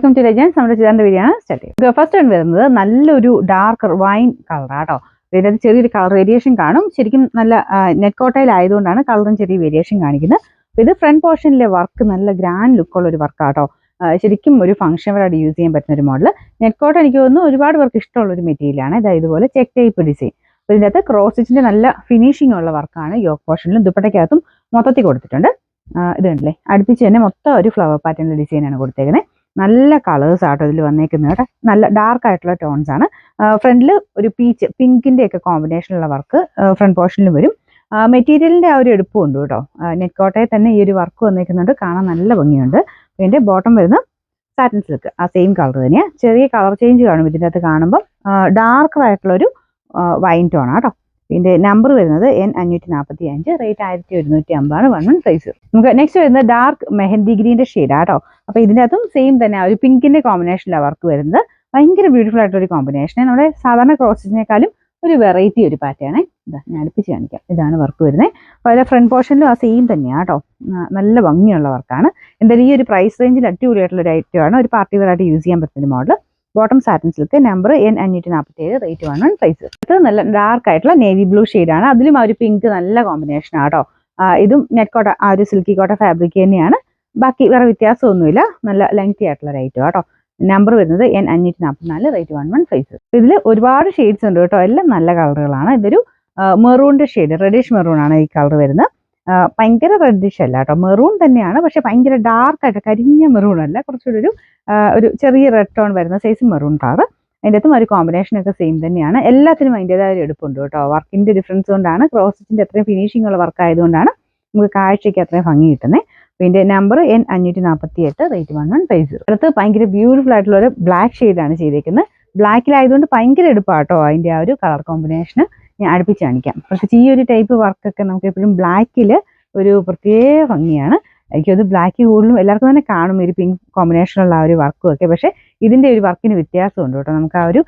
Welcome to legends. നമ്മുടെ ചെയ്തേണ്ട video ആണ് സ്റ്റാർട്ട് ചെയ്യുന്നത്. ഫസ്റ്റ് വൺ വരുന്നത് നല്ലൊരു ഡാർക്ക് വൈൻ കളറാട്ടോ. ഇതിനകത്ത് ചെറിയൊരു കളർ വേരിയേഷൻ കാണും. ശരിക്കും നല്ല നെറ്റ് കോട്ടയിലായതുകൊണ്ടാണ് കളറും ചെറിയ വേരിയേഷൻ കാണിക്കുന്നത്. അപ്പോൾ ഇത് ഫ്രണ്ട് പോർഷനിലെ വർക്ക് നല്ല ഗ്രാൻഡ് ലുക്കുള്ള ഒരു വർക്കാട്ടോ. ശരിക്കും ഒരു ഫംഗ്ഷൻ വരായിട്ട് യൂസ് ചെയ്യാൻ പറ്റുന്ന ഒരു മോഡൽ. നെറ്റ് കോട്ട എനിക്ക് തോന്നുന്നു ഒരുപാട് പേർക്ക് ഇഷ്ടമുള്ള ഒരു മെറ്റീരിയലാണ്. ഇതായത് ഇതുപോലെ ചെക്ക് ടൈപ്പ് ഡിസൈൻ. അപ്പോൾ ഇതിൻ്റെ അകത്ത് ക്രോസ് സ്റ്റിച്ചിൻ്റെ നല്ല ഫിനിഷിംഗ് ഉള്ള വർക്കാണ്. യോക്ക് പോർഷനിലും ദുപ്പട്ടയ്ക്കകത്തും മൊത്തത്തിൽ കൊടുത്തിട്ടുണ്ട്. ഇത് കണ്ടില്ലേ, അടുപ്പിച്ച് തന്നെ മൊത്തം ഒരു ഫ്ലവർ പാറ്റേണിലെ ഡിസൈനാണ് കൊടുത്തേക്കുന്നത്. നല്ല കളേഴ്സ് ആട്ടോ ഇതിൽ വന്നേക്കുന്നത് കേട്ടോ. നല്ല ഡാർക്ക് ആയിട്ടുള്ള ടോൺസ് ആണ്. ഫ്രണ്ടിൽ ഒരു പീച്ച് പിങ്കിൻ്റെ ഒക്കെ കോമ്പിനേഷനുള്ള വർക്ക് ഫ്രണ്ട് പോർഷനിൽ വരും. മെറ്റീരിയലിൻ്റെ ആ ഒരു എടുപ്പും ഉണ്ട് കേട്ടോ. നെറ്റ് കോട്ടയിൽ തന്നെ ഈ ഒരു വർക്ക് വന്നേക്കുന്നുണ്ട്, കാണാൻ നല്ല ഭംഗിയുണ്ട്. ഇതിൻ്റെ ബോട്ടം വരുന്ന സാറ്റിൻ സിൽക്ക്, ആ സെയിം കളർ തന്നെയാണ്. ചെറിയ കളർ ചേഞ്ച് കാണും ഇതിൻ്റെ അകത്ത് കാണുമ്പോൾ. ഡാർക്ക് ആയിട്ടുള്ളൊരു വൈൻ ടോൺ ആട്ടോ. ഇതിൻ്റെ നമ്പർ വരുന്നത് N545, റേറ്റ് 1150 1 സൈസ്. നമുക്ക് നെക്സ്റ്റ് വരുന്നത് ഡാർക്ക് മെഹന്തി ഗ്രീൻ്റെ ഷെയ്ഡാട്ടോ. അപ്പോൾ ഇതിൻ്റെ അകത്തും സെയിം തന്നെ ഒരു പിങ്കിൻ്റെ കോമ്പിനേഷനിലാണ് വർക്ക് വരുന്നത്. ഭയങ്കര ബ്യൂട്ടിഫുൾ ആയിട്ടൊരു കോമ്പിനേഷൻ. നമ്മുടെ സാധാരണ ക്രോസ് സ്റ്റിച്ചിനേക്കാളും ഒരു വെറൈറ്റി ഒരു പാറ്റേണേ. ഇതാ ഞാൻ അടുപ്പിച്ച് കാണിക്കാം. ഇതാണ് വർക്ക് വരുന്നത്. അപ്പോൾ അതിലെ ഫ്രണ്ട് പോർഷനിലും ആ സെയിം തന്നെയാണ് കേട്ടോ. നല്ല ഭംഗിയുള്ള വർക്കാണ്. എന്തായാലും ഈ ഒരു പ്രൈസ് റേഞ്ചിൽ അടിപൊളിയായിട്ടുള്ള ഒരു ഐറ്റമാണ്. ഒരു പാർട്ടി വെയർ ആയിട്ട് യൂസ് ചെയ്യാൻ പറ്റുന്ന model. Bottom satin silk, number N547, rate 11 size. ഇത് നല്ല ഡാർക്ക് ആയിട്ടുള്ള നേവി ബ്ലൂ ഷെയ്ഡാണ്. അതിലും ആ ഒരു പിങ്ക് നല്ല കോമ്പിനേഷൻ ആട്ടോ. ഇതും നെറ്റ് കോട്ട, ആ ഒരു സിൽക്കി കോട്ട ഫാബ്രിക് തന്നെയാണ്. ബാക്കി വേറെ വ്യത്യാസമൊന്നുമില്ല. നല്ല ലെങ്തി ആയിട്ടുള്ള ഒരു ഐറ്റം ആട്ടോ. നമ്പർ വരുന്നത് N544, റേറ്റ് 11 സൈസ്. ഇതിൽ ഒരുപാട് ഷെയ്ഡ്സ് ഉണ്ട് കേട്ടോ. എല്ലാം നല്ല കളറുകളാണ്. ഇതൊരു മെറൂണിൻ്റെ ഷെയ്ഡ്, റെഡിഷ് മെറൂൺ ആണ് ഈ കളർ വരുന്നത്. ഭയങ്കര റെഡിഷ് അല്ല കേട്ടോ, മെറൂൺ തന്നെയാണ്. പക്ഷെ ഭയങ്കര ഡാർക്കായിട്ട് കരിഞ്ഞ മെറൂൺ അല്ല, കുറച്ചുകൂടി ഒരു ചെറിയ റെഡ് ടോൺ വരുന്ന സൈസ് മെറൂൺ കളർ. അതിൻ്റെ അകത്തും ഒരു കോമ്പിനേഷനൊക്കെ സെയിം തന്നെയാണ്. എല്ലാത്തിനും അതിൻ്റെതായ ഒരു എടുപ്പുണ്ട് കേട്ടോ. വർക്കിൻ്റെ ഡിഫറൻസ് കൊണ്ടാണ്, ക്രോസ് സ്റ്റിച്ചിൻ്റെ അത്രയും ഫിനിഷിംഗ് ഉള്ള വർക്ക് ആയതുകൊണ്ടാണ് നമുക്ക് കാഴ്ചയ്ക്ക് അത്രയും ഭംഗി കിട്ടുന്നത്. പിന്നെ നമ്പർ N548, റേറ്റ് 11 സൈസ്. അടുത്ത് ഭയങ്കര ബ്യൂട്ടിഫുൾ ആയിട്ടുള്ള ഒരു ബ്ലാക്ക് ഷെയ്ഡാണ് ചെയ്തേക്കുന്നത്. ബ്ലാക്കിലായതുകൊണ്ട് ഭയങ്കര എടുപ്പാട്ടോ അതിൻ്റെ ആ ഒരു കളർ കോമ്പിനേഷന്. ഞാൻ അടുപ്പിച്ച് കാണിക്കാം. പ്രത്യേകിച്ച് ഈ ഒരു ടൈപ്പ് വർക്കൊക്കെ നമുക്ക് എപ്പോഴും ബ്ലാക്കിൽ ഒരു പ്രത്യേക ഭംഗിയാണ്. എനിക്കത് ബ്ലാക്ക് കൂടുതലും എല്ലാവർക്കും തന്നെ കാണും ഒരു പിങ്ക് കോമ്പിനേഷനുള്ള ആ ഒരു വർക്കും ഒക്കെ. പക്ഷേ ഇതിൻ്റെ ഒരു വർക്കിന് വ്യത്യാസമുണ്ട് കേട്ടോ. നമുക്ക് ആ ഒരു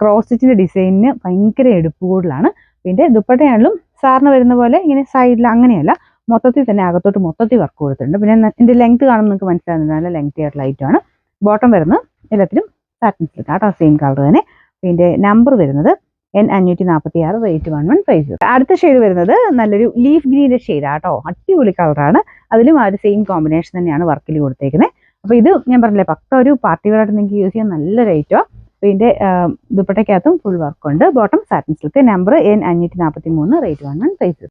ക്രോസ് സ്റ്റിച്ചിൻ്റെ ഡിസൈനിന് ഭയങ്കര എടുപ്പ് കൂടുതലാണ്. പിന്നെ ദുപ്പട്ടയാണെങ്കിലും സാറിന് വരുന്ന പോലെ ഇങ്ങനെ സൈഡിൽ അങ്ങനെയല്ല, മൊത്തത്തിൽ തന്നെ അകത്തോട്ട് മൊത്തത്തിൽ വർക്ക് കൊടുത്തിട്ടുണ്ട്. പിന്നെ ഇതിൻ്റെ ലെങ്ത് കാണുമ്പോൾ നിങ്ങൾക്ക് മനസ്സിലാകുന്നത് നല്ല ലെങ്തി ആയിട്ടുള്ള ഐറ്റമാണ്. ബോട്ടം വരുന്നത് എല്ലാത്തിലും സാറ്റിൻ സിൽക്ക് ആട്ടോ, സെയിം കളർ തന്നെ. പിന്നെ നമ്പർ വരുന്നത് N546, റേറ്റ് 11 സൈസ്. അടുത്ത ഷെയ്ഡ് വരുന്നത് നല്ലൊരു ലീഫ് ഗ്രീൻ്റെ ഷെയ്ഡാട്ടോ. അടിപൊളി കളറാണ്. അതിലും ആ ഒരു സെയിം കോമ്പിനേഷൻ തന്നെയാണ് വർക്കിൽ കൊടുത്തേക്കുന്നത്. അപ്പോൾ ഇത് ഞാൻ പറഞ്ഞില്ലേ, പക്ക ഒരു പാർട്ടി വെയർ ആയിട്ട് നിങ്ങൾക്ക് യൂസ് ചെയ്യാൻ നല്ലൊരു ഐറ്റമാണ്. അപ്പോൾ ഇതിൻ്റെ ദുപ്പട്ടയ്ക്കകത്തും ഫുൾ വർക്കുണ്ട്. Bottom satin silk, number N543, rate 11 size.